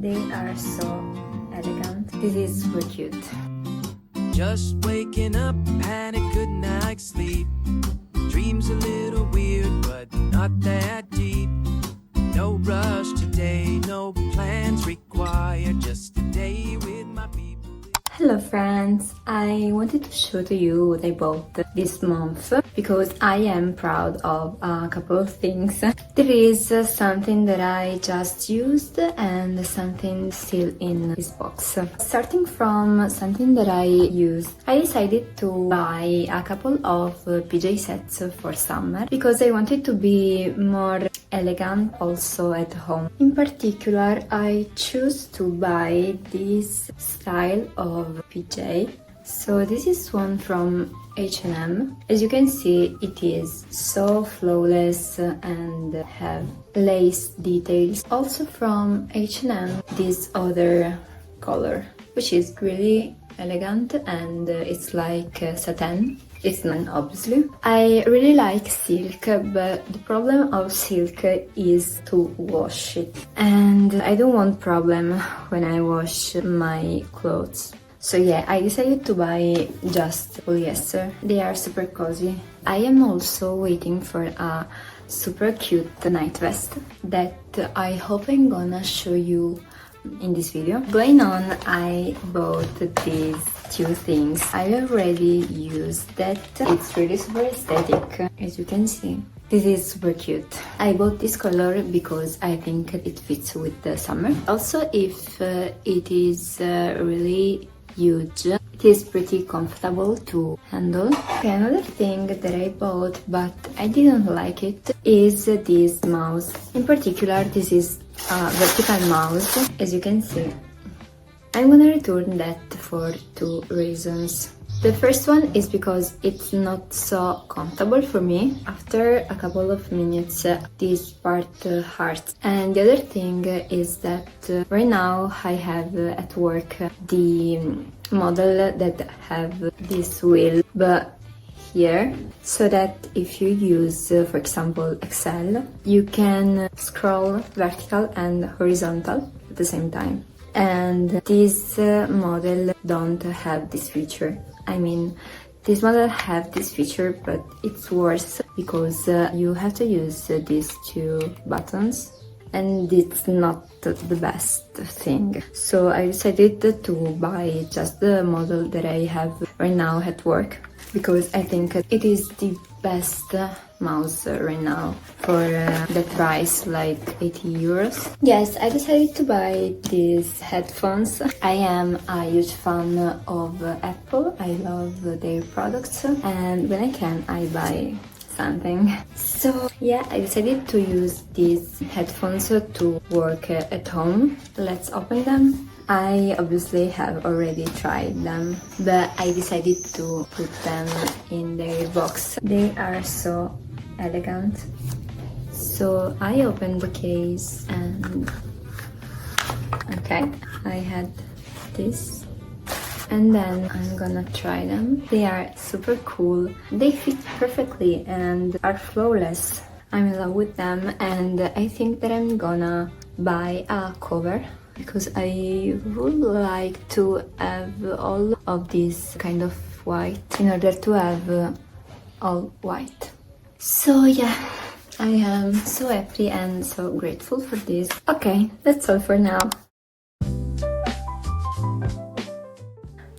They are so elegant. This is super cute. Just waking up, had a good night's sleep. Dreams a little weird, but not that deep. No rush today, no plans required. Just a day with my people. Hello friends, I wanted to show to you what I bought this month because I am proud of a couple of things. There is something that I just used and something still in this box. Starting from something that I used, I decided to buy a couple of PJ sets for summer because I wanted to be more elegant also at home. In particular, I choose to buy this style of PJ. So this is one from H&M. As you can see, it is so flawless and have lace details. Also from H&M, this other color, which is really elegant and it's like satin. It's not obviously. I really like silk, but the problem of silk is to wash it. And I don't want problem when I wash my clothes. So yeah, I decided to buy just polyester. They are super cozy. I am also waiting for a super cute night vest that I hope I'm gonna show you in this video. Going on, I bought these two things. I already used that. It's really super aesthetic, as you can see. This is super cute. I bought this color because I think it fits with the summer. Also, if it is really huge, it is pretty comfortable to handle. Okay, another thing that I bought but I didn't like it is this mouse. In particular, this is a vertical mouse, as you can see. I'm gonna return that for two reasons. The first one is because it's not so comfortable for me. After a couple of minutes, this part hurts. And the other thing is that right now I have at work the model that have this wheel, but here, so that if you use, for example, Excel, you can scroll vertical and horizontal at the same time. And this model don't have this feature. I mean, this model have this feature, but it's worse because you have to use these two buttons and it's not the best thing. So I decided to buy just the model that I have right now at work because I think it is the best mouse right now for the price, like 80 euros. Yes, I decided to buy these headphones. I am a huge fan of Apple. I love their products and when I can, I buy something. So yeah, I decided to use these headphones to work at home. Let's open them. I obviously have already tried them, but I decided to put them in their box. They are so elegant. So I opened the case and okay, I had this. And then I'm gonna try them. They are super cool. They fit perfectly and are flawless. I'm in love with them and I think that I'm gonna buy a cover because I would like to have all of this kind of white in order to have all white. So yeah, I am so happy and so grateful for this. Okay, that's all for now.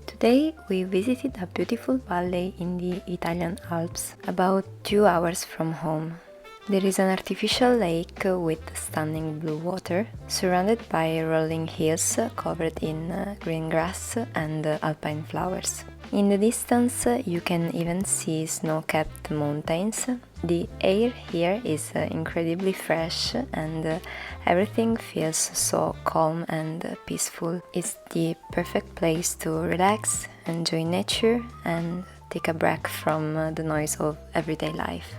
Today we visited a beautiful valley in the Italian Alps, about 2 hours from home. There is an artificial lake with stunning blue water, surrounded by rolling hills covered in green grass and alpine flowers. In the distance you can even see snow-capped mountains. The air here is incredibly fresh and everything feels so calm and peaceful. It's the perfect place to relax, enjoy nature and take a break from the noise of everyday life.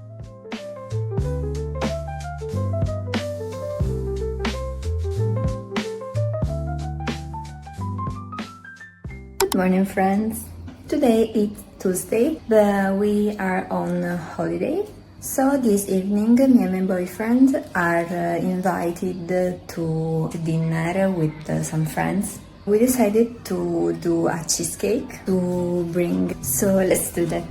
Good morning friends! Today is Tuesday, but we are on holiday So this evening, me and my boyfriend are invited to dinner with some friends. We decided to do a cheesecake to bring, so let's do that.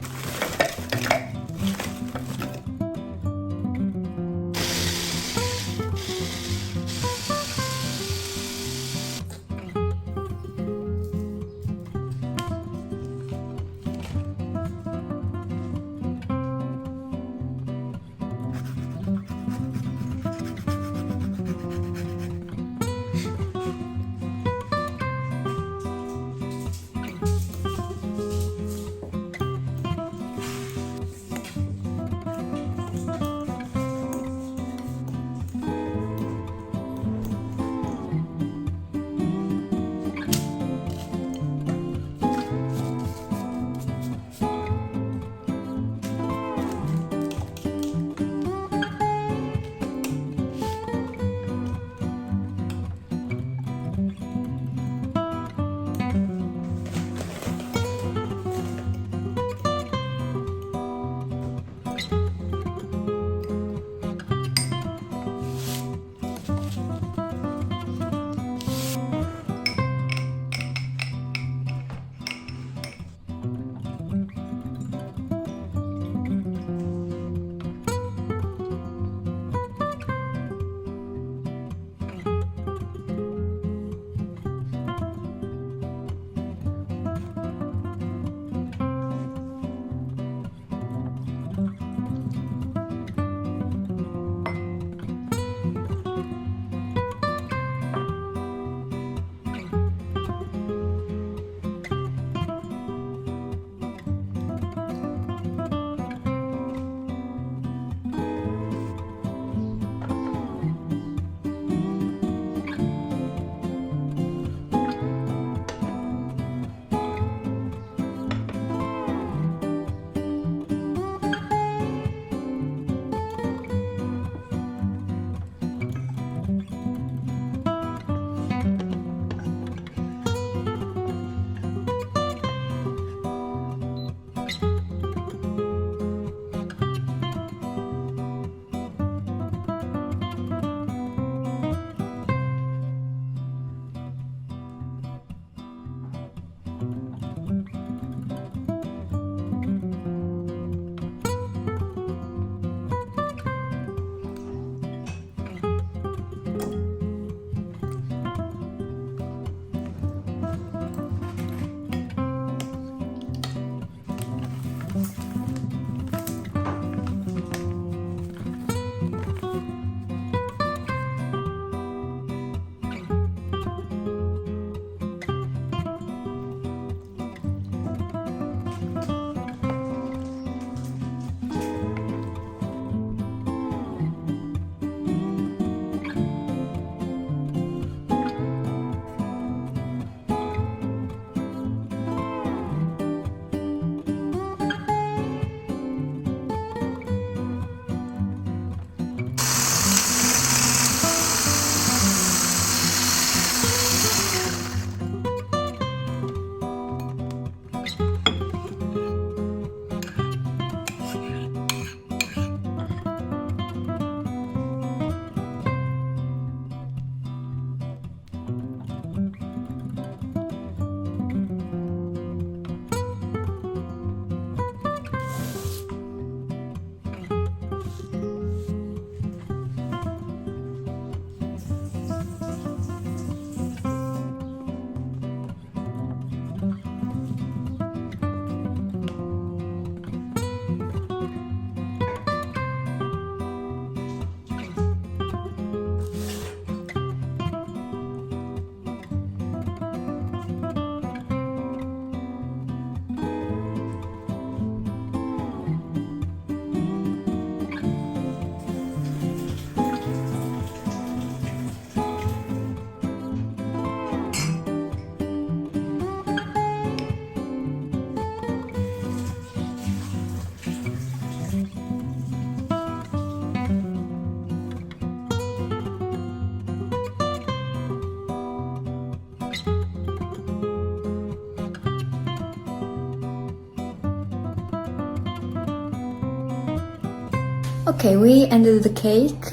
Okay, we ended the cake.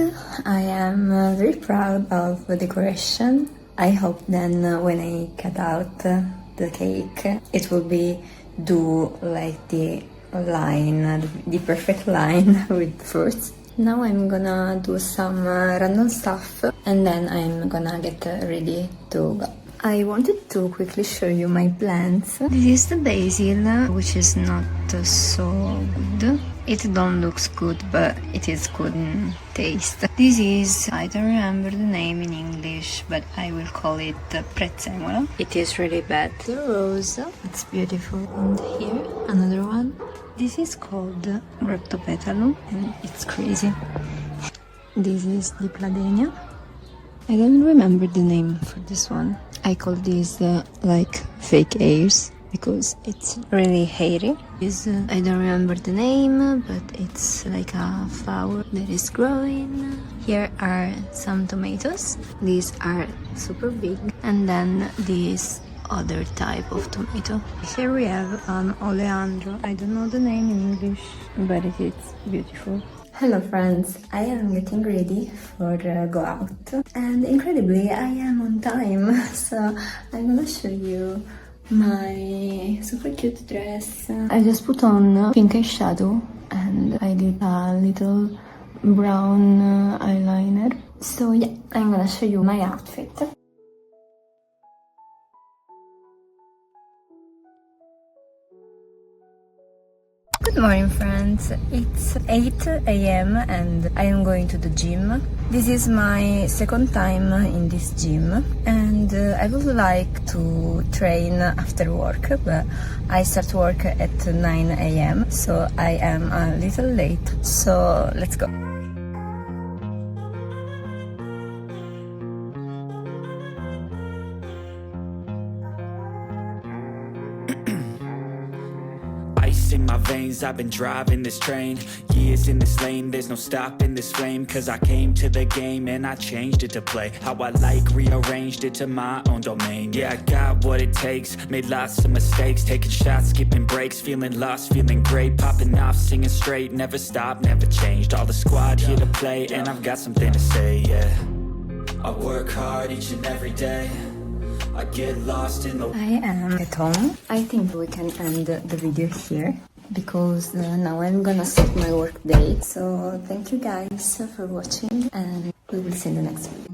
I am very proud of the decoration. I hope then when I cut out the cake, it will be do like the line, the perfect line with fruits. Now I'm gonna do some random stuff and then I'm gonna get ready to go. I wanted to quickly show you my plants. This is the basil, which is not so good. It don't looks good, but it is good in taste. This is, I don't remember the name in English, but I will call it prezzemolo. It is really bad. The rose, it's beautiful. And here, another one. This is called Grottopetalo, and it's crazy. This is the Pladenia. I don't remember the name for this one. I call this like fake hairs because it's really hairy. I don't remember the name, but it's like a flower that is growing. Here are some tomatoes. These are super big. And then this other type of tomato. Here we have an oleandro. I don't know the name in English, but it is beautiful. Hello friends, I am getting ready for go out and incredibly I am on time, so I'm gonna show you my super cute dress. I just put on pink eyeshadow and I did a little brown eyeliner. So yeah, I'm gonna show you my outfit. Good morning friends, it's 8 a.m. and I am going to the gym. This is my second time in this gym and I would like to train after work, but I start work at 9 a.m. so I am a little late, so let's go. Ice in my veins, I've been driving this train. Years in this lane, there's no stopping this flame. Cause I came to the game and I changed it to play how I like, rearranged it to my own domain. Yeah, I got what it takes, made lots of mistakes, taking shots, skipping breaks, feeling lost, feeling great, popping off, singing straight, never stopped, never changed. All the squad here to play and I've got something to say, yeah. I work hard each and every day. I get lost in the... I am at home. I think we can end the video here because now I'm gonna start my work day. So thank you guys for watching and we will see you in the next video.